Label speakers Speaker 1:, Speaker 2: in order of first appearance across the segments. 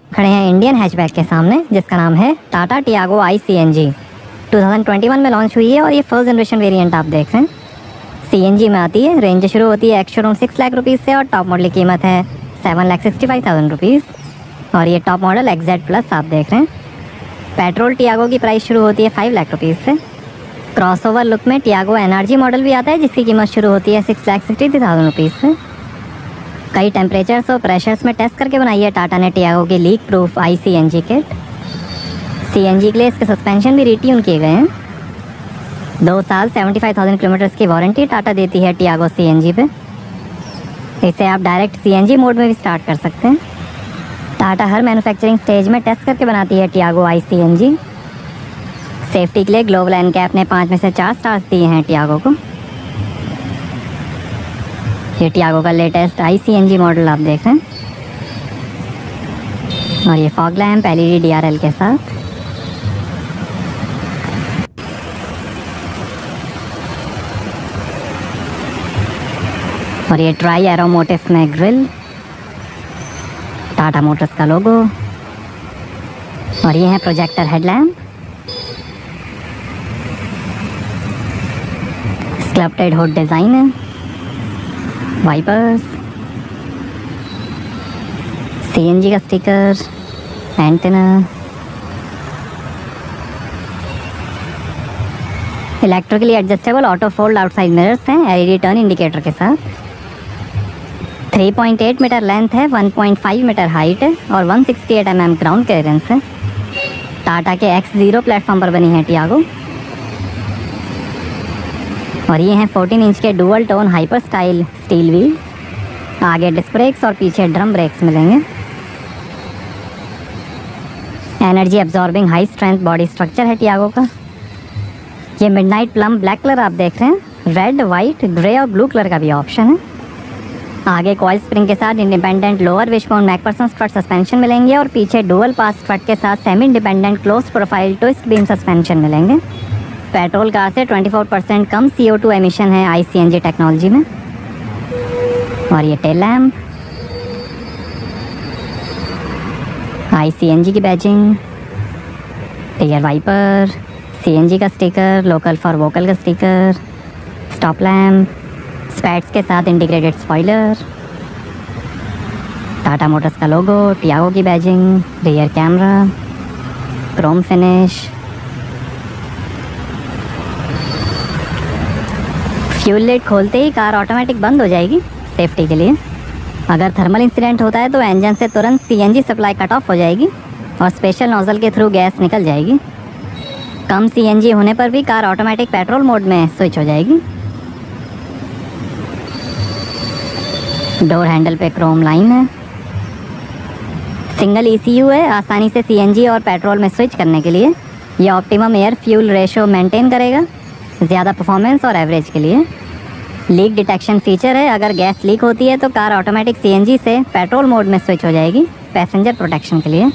Speaker 1: खड़े हैं Indian hatchback के सामने जिसका नाम है टाटा टियागो ICNG। 2021 में लॉन्च हुई है और ये फर्स्ट जनरेशन वेरिएंट आप देख रहे हैं। CNG में आती है। रेंज शुरू होती है एक्स-शोरूम 6 लाख रुपीज़ से और टॉप मॉडल की कीमत है 7,65,000 रुपीज़। और ये टॉप मॉडल XZ प्लस आप देख रहे हैं। पेट्रोल टियागो की प्राइस शुरू होती है 5 लाख रुपीज़ से। क्रॉसओवर लुक में टियागो NRG मॉडल भी आता है जिसकी कीमत शुरू होती है 6,63,000 रुपीज़ से। कई टेम्परेचर्स और प्रेशर्स में टेस्ट करके बनाई है टाटा ने टियागो की leak proof ICNG kit. CNG के लिए इसके सस्पेंशन भी रिट्यून किए गए हैं। 2 साल 75,000 किलोमीटर्स की वारंटी टाटा देती है टियागो CNG पे। इसे आप डायरेक्ट CNG मोड में भी स्टार्ट कर सकते हैं। टाटा हर मैन्युफैक्चरिंग स्टेज में टेस्ट करके बनाती है टियागो ICNG। सेफ्टी के लिए ग्लोबल NCAP ने 5 में से 4 स्टार्स दिए हैं टियागो को। ये टियागो का लेटेस्ट ICNG मॉडल आप देख रहे हैं और ये फॉग लैम्प LED DRL के साथ। और ये ट्राई एरो मोटिफ में ग्रिल, टाटा मोटर्स का लोगो। और ये है projector headlamp, sculpted hood design है, वाइपर्स, CNG का sticker, antenna, electrically adjustable auto fold outside mirrors हैं LED टर्न इंडिकेटर के साथ। 3.8 मीटर लेंथ है, 1.5 मीटर हाइट है और 168 mm ग्राउंड क्लियरेंस है। टाटा के X0 प्लेटफॉर्म पर बनी है टियागो। और ये हैं 14 इंच के dual tone hyper style steel wheel. आगे डिस्क ब्रेक्स और पीछे ड्रम ब्रेक्स मिलेंगे। Energy absorbing high strength body structure है टियागो का। ये मिडनाइट प्लम ब्लैक कलर आप देख रहे हैं। रेड, वाइट, ग्रे और ब्लू कलर का भी ऑप्शन है। आगे कॉइल स्प्रिंग के साथ independent lower wishbone McPherson strut suspension मिलेंगे और पीछे डुअल पास स्ट्रट के साथ semi independent clause profile twist beam suspension मिलेंगे। पेट्रोल कार से 24% कम CO2 एमिशन है ICNG टेक्नोलॉजी में। और ये टेल लैम्प, ICNG की बैजिंग, टियर वाइपर, CNG का स्टिकर, लोकल फॉर वोकल का स्टिकर, स्टॉप लैम्प, स्पैट्स के साथ इंटीग्रेटेड स्पॉइलर, टाटा मोटर्स का लोगो, टियागो की badging, rear camera, chrome finish. Fuel lid खोलते ही कार ऑटोमेटिक बंद हो जाएगी सेफ्टी के लिए। अगर थर्मल इंसिडेंट होता है तो इंजन से तुरंत CNG सप्लाई कट ऑफ हो जाएगी और स्पेशल नोजल के थ्रू गैस निकल जाएगी। कम CNG होने पर भी कार ऑटोमेटिक पेट्रोल मोड में स्विच हो जाएगी। डोर हैंडल पे क्रोम लाइन है। सिंगल ECU है, आसानी से CNG और पेट्रोल में स्विच करने के लिए। यह optimum air fuel ratio maintain करेगा ज़्यादा परफॉर्मेंस और एवरेज के लिए। लीक डिटेक्शन फीचर है, अगर गैस लीक होती है तो कार ऑटोमेटिक CNG से पेट्रोल मोड में स्विच हो जाएगी पैसेंजर प्रोटेक्शन के लिए।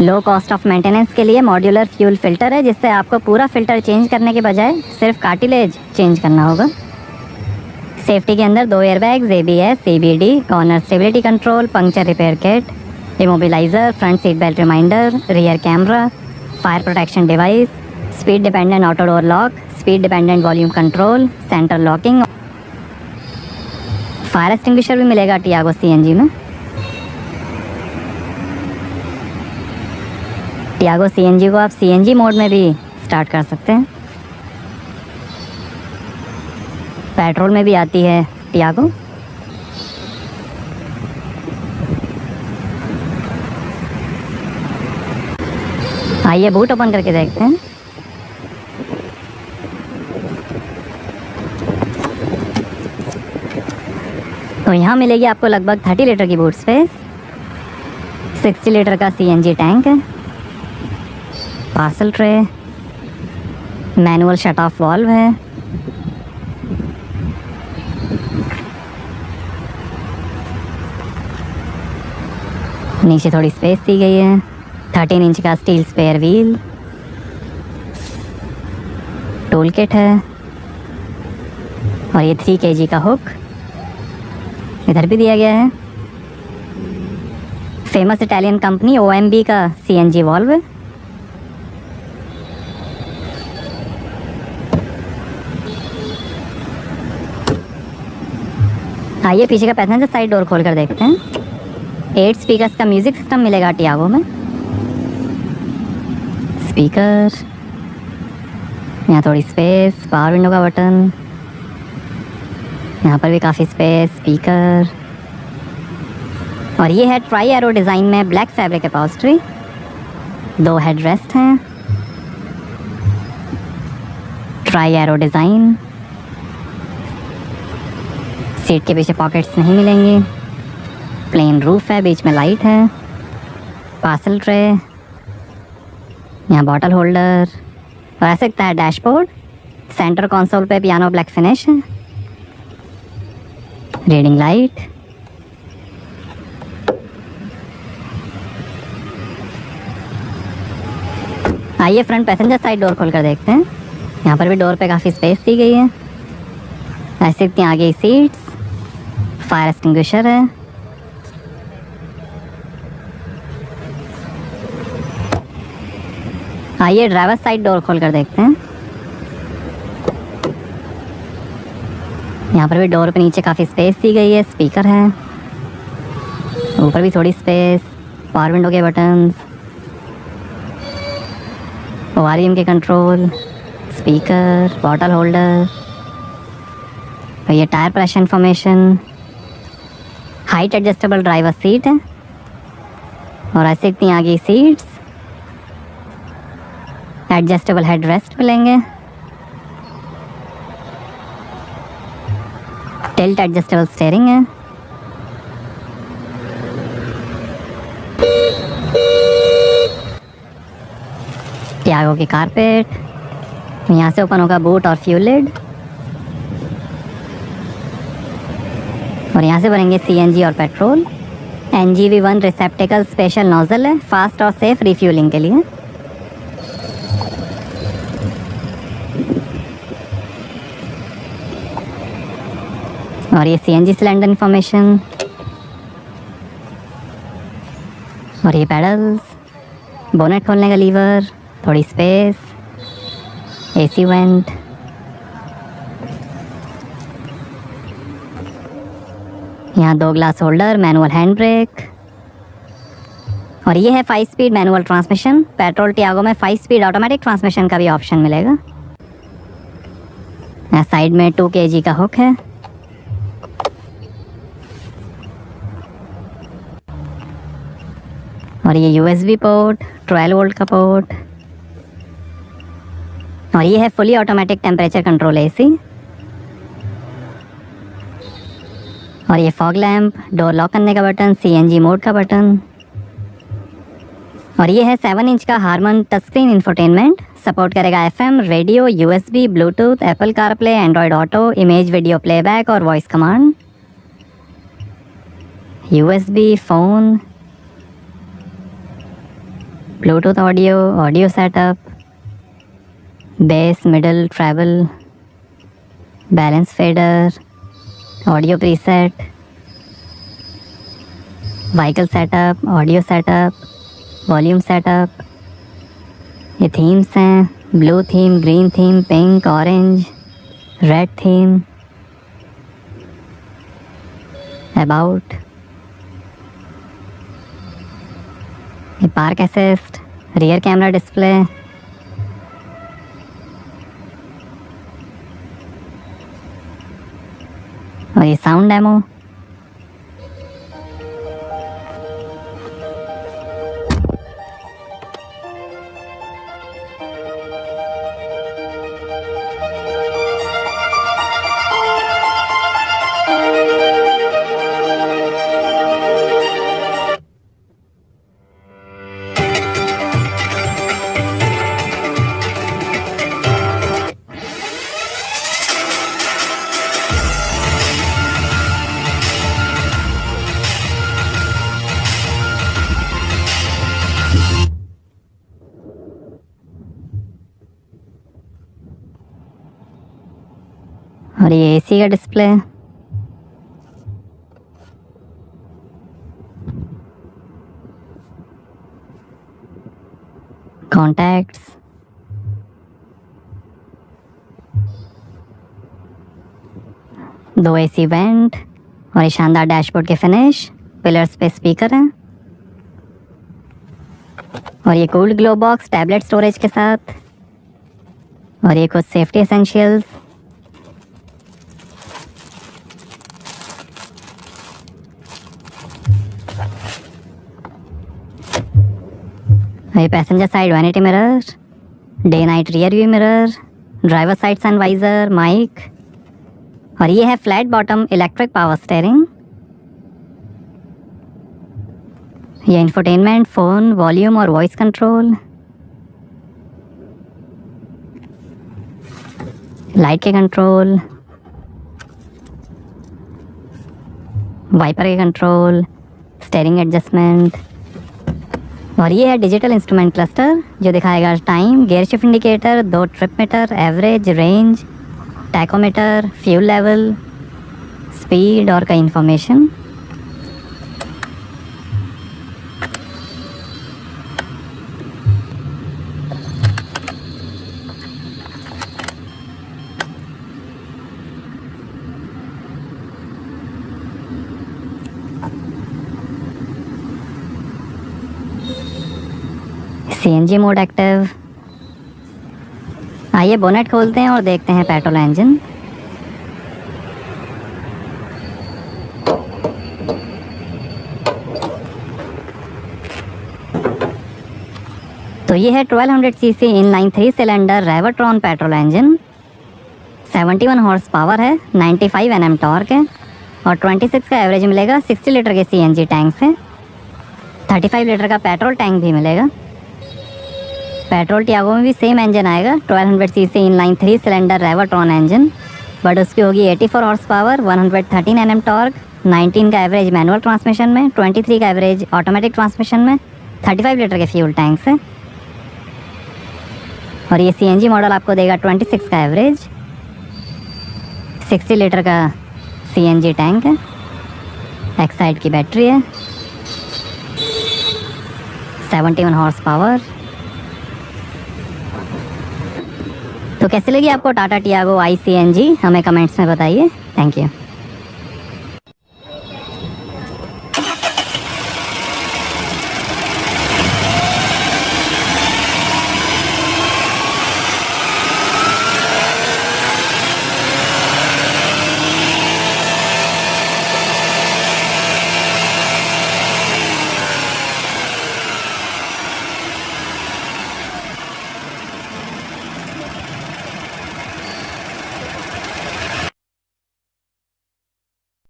Speaker 1: लो कॉस्ट ऑफ मेंटेनेंस के लिए मॉड्यूलर फ्यूल फिल्टर है जिससे आपको पूरा फिल्टर चेंज करने के बजाय सिर्फ कार्टिलेज चेंज करना होगा। सेफ्टी के अंदर 2 airbags, ABS, CBD, corner stability control, puncture repair kit, immobiliser, front seat belt reminder, rear camera, fire protection device, speed dependent auto door lock, speed dependent volume control, centre locking. Fire extinguisher भी मिलेगा Tiago CNG में। Tiago CNG को आप CNG mode में भी start कर सकते हैं। पेट्रोल में भी आती है टियागो। आइए बूट ओपन करके देखते हैं। तो यहाँ मिलेगी आपको लगभग 30 लीटर की बूट स्पेस। 60 लीटर का CNG टैंक है, parcel tray, manual shut off valve है, नीचे थोड़ी स्पेस दी गई है। 13 इंच का steel spare wheel, tool kit है और ये 3 kg का हुक इधर भी दिया गया है। फेमस इटालियन कंपनी OMB का CNG वॉल्व है। आइए पीछे का पैसेंजर साइड डोर खोल कर देखते हैं। 8 स्पीकर्स का म्यूजिक सिस्टम मिलेगा टियागो में। स्पीकर, यहाँ थोड़ी स्पेस, पावर विंडो का बटन, यहाँ पर भी काफ़ी स्पेस, स्पीकर। और ये है ट्राई एरो डिज़ाइन में black fabric upholstery. 2 head rest हैं, ट्राई एरो डिज़ाइन। सीट के पीछे पॉकेट्स नहीं मिलेंगी। प्लेन रूफ है, बीच में लाइट है, पार्सल ट्रे, यहाँ बॉटल होल्डर और ऐसे दिखता है डैशबोर्ड। सेंटर कंसोल पे पियानो ब्लैक फिनिश है, रीडिंग लाइट। आइए फ्रंट पैसेंजर साइड डोर खोल कर देखते हैं। यहाँ पर भी डोर पे काफ़ी स्पेस दी गई है। ऐसे इतनी आगे सीट्स, फायर एक्सटिंग्विशर है। आइए ड्राइवर साइड डोर खोल कर देखते हैं। यहाँ पर भी डोर पे नीचे काफ़ी स्पेस दी गई है, स्पीकर है, ऊपर भी थोड़ी स्पेस, पावर विंडो के बटन्स, वॉल्यूम के कंट्रोल, स्पीकर, बॉटल होल्डर। और ये tyre pressure information, height adjustable driver seat है और ऐसे इतनी आगे सीट्स, एडजस्टेबल हेड रेस्ट मिलेंगे, टिल्ट एडजस्टेबल स्टीयरिंग है। टियागो की कारपेट, यहाँ से ओपन होगा बूट और फ्यूल लिड और यहाँ से भरेंगे CNG और पेट्रोल। NGV1 रिसेप्टिकल स्पेशल नोजल है, फास्ट और सेफ रिफ्यूलिंग के लिए। और ये CNG सिलेंडर इंफॉर्मेशन और ये पैडल्स, बोनेट खोलने का लीवर, थोड़ी स्पेस, AC वेंट। यहाँ 2 glass holder, manual hand brake और ये है 5 speed manual transmission. Petrol Tiago में 5 स्पीड ऑटोमेटिक ट्रांसमिशन का भी ऑप्शन मिलेगा। यहाँ साइड में 2 kg का हुक है। और ये USB पोर्ट, 12 वोल्ट का पोर्ट और ये है fully automatic temperature control AC। और ये फॉग लैम्प, डोर लॉक करने का बटन, CNG मोड का बटन। और ये है 7 इंच का Harman touch screen infotainment. Support करेगा FM, radio, USB, Bluetooth, Apple CarPlay, Android auto, image video playback और voice command. USB, phone, Bluetooth audio, audio setup, bass, middle, treble, balance fader, audio preset, vehicle setup, audio setup, volume setup. ये themes हैं, blue theme, green theme, pink, orange, red theme, about. ये park assist, rear camera display, और ये sound demo. और ये AC का display, contacts, दो AC vent और ये शानदार डैशबोर्ड के फिनिश, पिलर्स पे स्पीकर हैं और ये cooled glove box tablet storage के साथ और ये कुछ सेफ्टी एसेंशियल्स। ये passenger side vanity mirror, day night rear view mirror, driver side sun visor, mic और ये है flat bottom electric power steering. ये इंफोटेनमेंट, फोन, वॉल्यूम और वॉइस कंट्रोल, लाइट के कंट्रोल, वाइपर के कंट्रोल, स्टीयरिंग एडजस्टमेंट और ये है डिजिटल इंस्ट्रूमेंट क्लस्टर जो दिखाएगा time, gear shift indicator, 2 trip meter, average, range, tachometer, fuel level, speed और कई इंफॉर्मेशन। CNG mode active. आइए बोनेट खोलते हैं और देखते हैं पेट्रोल इंजन। तो ये है 1200 cc inline 3 cylinder Revotron petrol engine, 71 horse power है, 95 Nm टॉर्क है और 26 का एवरेज मिलेगा 60 लीटर के सीएनजी टैंक से। 35 लीटर का पेट्रोल टैंक भी मिलेगा। पेट्रोल टियागो में भी सेम इंजन आएगा, 1200 cc inline 3 cylinder Revotron engine, but उसकी होगी 84 हॉर्स पावर, 113 Nm टॉर्क, 19 का एवरेज मैनुअल ट्रांसमिशन में, 23 का एवरेज ऑटोमेटिक ट्रांसमिशन में, 35 लीटर के फ्यूल टैंक से। और ये सीएनजी मॉडल आपको देगा 26 का एवरेज, 60 लीटर का सीएनजी टैंक है, एक्साइड की बैटरी है, 71 हॉर्स पावर। तो कैसी लगी आपको टाटा टियागो आई सीएनजी, हमें कमेंट्स में बताइए। Thank you.